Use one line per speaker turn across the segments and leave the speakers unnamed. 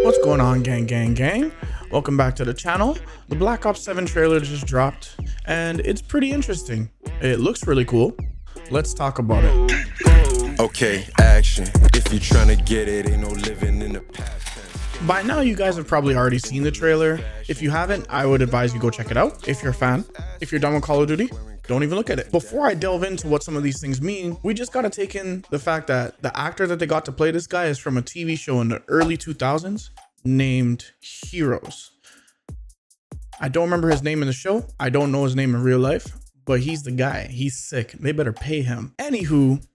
What's going on, gang? Welcome back to the channel. The Black Ops 7 trailer just dropped and it's pretty interesting. It looks really cool. Let's talk about it.
Okay, action. If you're trying to get it, ain't no living in the past.
By now you guys have probably already seen the trailer. If you haven't, I would advise you go check it out. If you're a fan, if you're done with Call of Duty, don't even look at it. Before I delve into what some of these things mean, we just gotta take in the fact that the actor that they got to play this guy is from a TV show in the early 2000s named Heroes. I don't remember his name in the show. I don't know his name in real life, but he's the guy. He's sick. They better pay him. Anywho,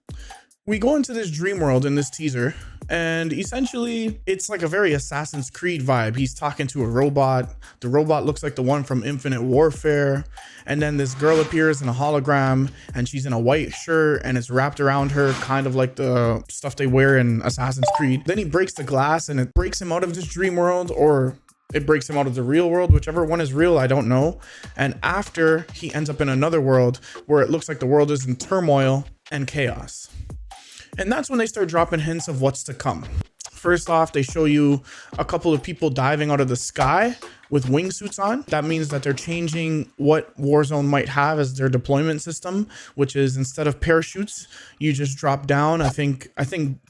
we go into this dream world in this teaser, and essentially it's like a very Assassin's Creed vibe. He's talking to a robot. The robot looks like the one from Infinite Warfare. And then this girl appears in a hologram and she's in a white shirt and it's wrapped around her, kind of like the stuff they wear in Assassin's Creed. Then he breaks the glass and it breaks him out of this dream world, or it breaks him out of the real world, whichever one is real, I don't know. And after, he ends up in another world where it looks like the world is in turmoil and chaos. And that's when they start dropping hints of what's to come. First off, they show you a couple of people diving out of the sky with wingsuits on. That means that they're changing what Warzone might have as their deployment system, which is instead of parachutes, you just drop down. I think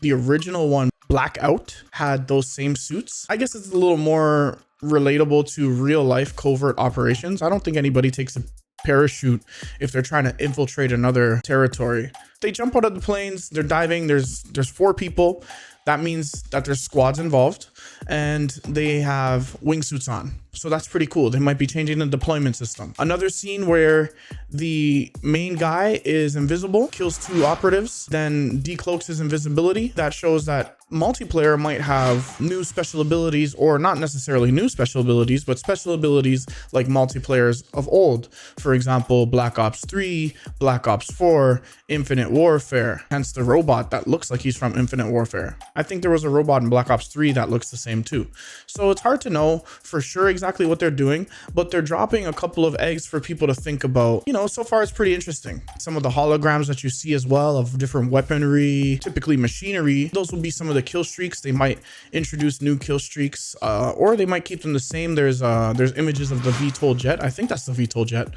the original one, Blackout, had those same suits. I guess it's a little more relatable to real life covert operations. I don't think anybody takes a parachute if they're trying to infiltrate another territory. They jump out of the planes, they're diving, there's 4 people. That means that there's squads involved and they have wingsuits on. So that's pretty cool. They might be changing the deployment system. Another scene where the main guy is invisible, kills 2 operatives, then decloaks his invisibility. That shows that multiplayer might have new special abilities, or not necessarily new special abilities, but special abilities like multiplayers of old. For example, Black Ops 3, Black Ops 4, Infinite Warfare, hence the robot that looks like he's from Infinite Warfare. I think there was a robot in Black Ops 3 that looks the same too. So it's hard to know for sure exactly what they're doing, but they're dropping a couple of eggs for people to think about. You know, so far it's pretty interesting. Some of the holograms that you see as well of different weaponry, typically machinery, those will be some of the kill streaks. They might introduce new kill streaks, or they might keep them the same. There's images of the VTOL jet. I think that's the VTOL jet.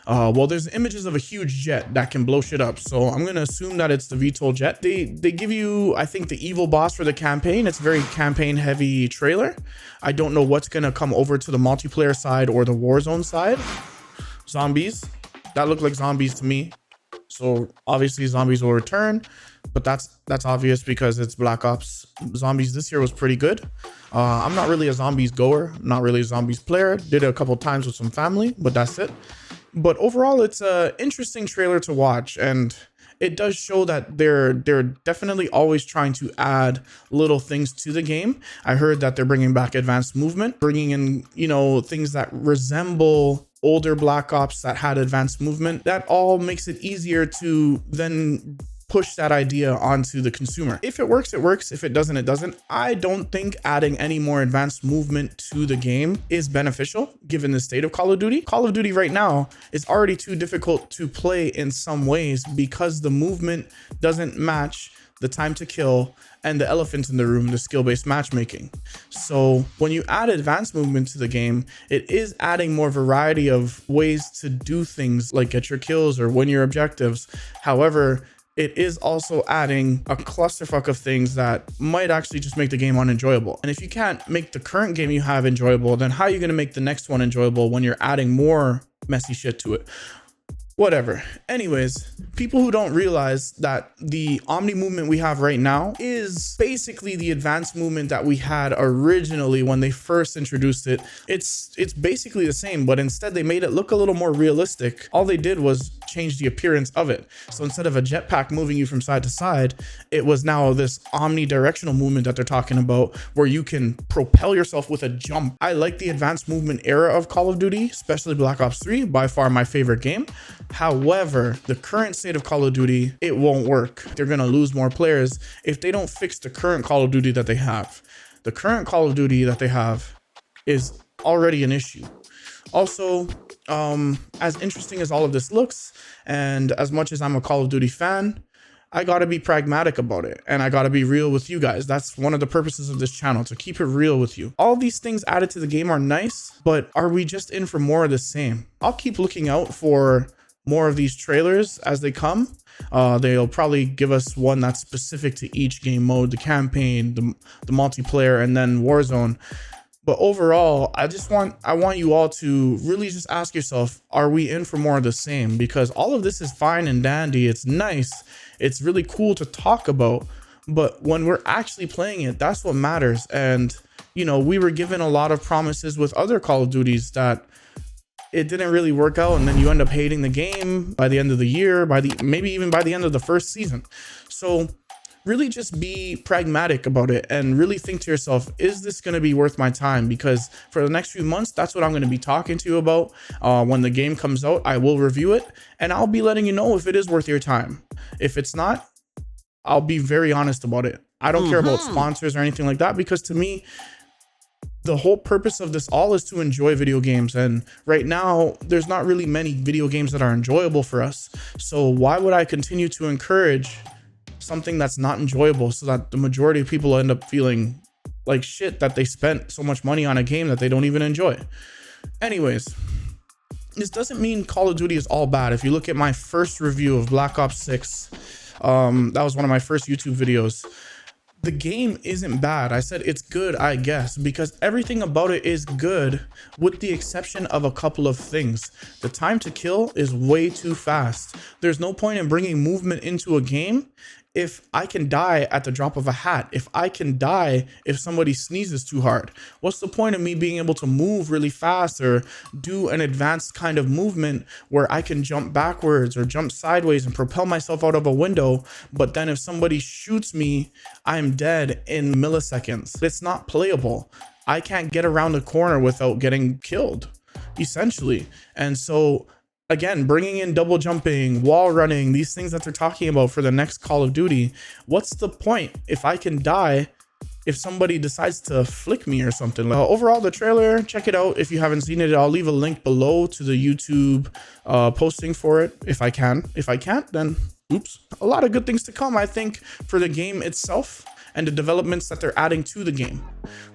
Well, there's images of a huge jet that can blow shit up. So I'm going to assume that it's the VTOL jet. They give you, I think, the evil boss for the campaign. It's a very campaign heavy trailer. I don't know what's going to come over to the multiplayer side or the Warzone side. Zombies. That looked like zombies to me. So obviously zombies will return, but that's obvious because it's Black Ops. Zombies this year was pretty good. I'm not really a zombies goer, I'm not really a zombies player. Did it a couple times with some family, but that's it. But overall, it's a interesting trailer to watch, and it does show that they're definitely always trying to add little things to the game. I heard that they're bringing back advanced movement, bringing in, you know, things that resemble older Black Ops that had advanced movement. That all makes it easier to then push that idea onto the consumer. If it works, it works. If it doesn't, it doesn't. I don't think adding any more advanced movement to the game is beneficial given the state of Call of Duty. Call of Duty right now is already too difficult to play in some ways because the movement doesn't match the time to kill and the elephant in the room, the skill-based matchmaking. So when you add advanced movement to the game, it is adding more variety of ways to do things like get your kills or win your objectives. However, it is also adding a clusterfuck of things that might actually just make the game unenjoyable. And if you can't make the current game you have enjoyable, then how are you going to make the next one enjoyable when you're adding more messy shit to it? Whatever. Anyways, people who don't realize that the Omni movement we have right now is basically the advanced movement that we had originally when they first introduced it. It's basically the same, but instead they made it look a little more realistic. All they did was change the appearance of it. So instead of a jetpack moving you from side to side, it was now this omnidirectional movement that they're talking about where you can propel yourself with a jump. I like the advanced movement era of Call of Duty, especially Black Ops 3, by far my favorite game. However, the current state of Call of Duty, it won't work. They're going to lose more players if they don't fix the current Call of Duty that they have. The current Call of Duty that they have is already an issue. Also, as interesting as all of this looks, and as much as I'm a Call of Duty fan, I got to be pragmatic about it, and I got to be real with you guys. That's one of the purposes of this channel, to keep it real with you. All these things added to the game are nice, but are we just in for more of the same? I'll keep looking out for more of these trailers as they come. They'll probably give us one that's specific to each game mode, the campaign, the multiplayer, and then Warzone. But overall, I want you all to really just ask yourself, are we in for more of the same? Because all of this is fine and dandy. It's nice. It's really cool to talk about. But when we're actually playing it, that's what matters. And, you know, we were given a lot of promises with other Call of Duties that it didn't really work out. And then you end up hating the game by the end of the year, maybe even by the end of the first season. So really just be pragmatic about it and really think to yourself, is this going to be worth my time? Because for the next few months, that's what I'm going to be talking to you about. When the game comes out, I will review it and I'll be letting you know if it is worth your time. If it's not, I'll be very honest about it. I don't care about sponsors or anything like that, because to me, the whole purpose of this all is to enjoy video games. And right now, there's not really many video games that are enjoyable for us. So why would I continue to encourage something that's not enjoyable, so that the majority of people end up feeling like shit that they spent so much money on a game that they don't even enjoy? Anyways, this doesn't mean Call of Duty is all bad. If you look at my first review of Black Ops 6, that was one of my first YouTube videos. The game isn't bad. I said it's good, I guess, because everything about it is good, with the exception of a couple of things. The time to kill is way too fast. There's no point in bringing movement into a game if I can die at the drop of a hat, if I can die if somebody sneezes too hard. What's the point of me being able to move really fast or do an advanced kind of movement where I can jump backwards or jump sideways and propel myself out of a window, but then if somebody shoots me, I'm dead in milliseconds? It's not playable. I can't get around the corner without getting killed, essentially. And so again, bringing in double jumping, wall running, these things that they're talking about for the next Call of Duty, what's the point if I can die if somebody decides to flick me or something? Overall, the trailer, check it out if you haven't seen it. I'll leave a link below to the YouTube posting for it if I can. If I can't, then oops. A lot of good things to come, I think, for the game itself and the developments that they're adding to the game.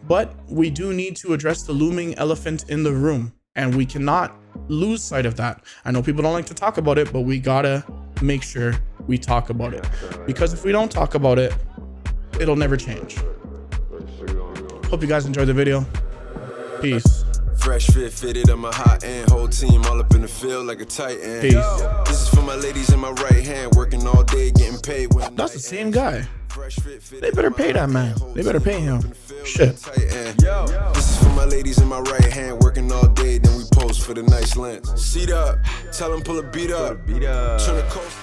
But we do need to address the looming elephant in the room, and we cannot lose sight of that. I know people don't like to talk about it, but we gotta make sure we talk about it, because if we don't talk about it, it'll never change. Hope you guys enjoyed the video. Peace.
Fresh fit fitted, I'm a hot end. Whole team all up in the field like a tight end.
Peace.
This is for my ladies in my right hand, working all day, getting paid.
That's the same guy. They better pay that man. They better pay him. Shit.
This is for my ladies in my right hand, working all day, then we pose for the nice lens. Seat up, tell them pull a beat up. Turn the coast.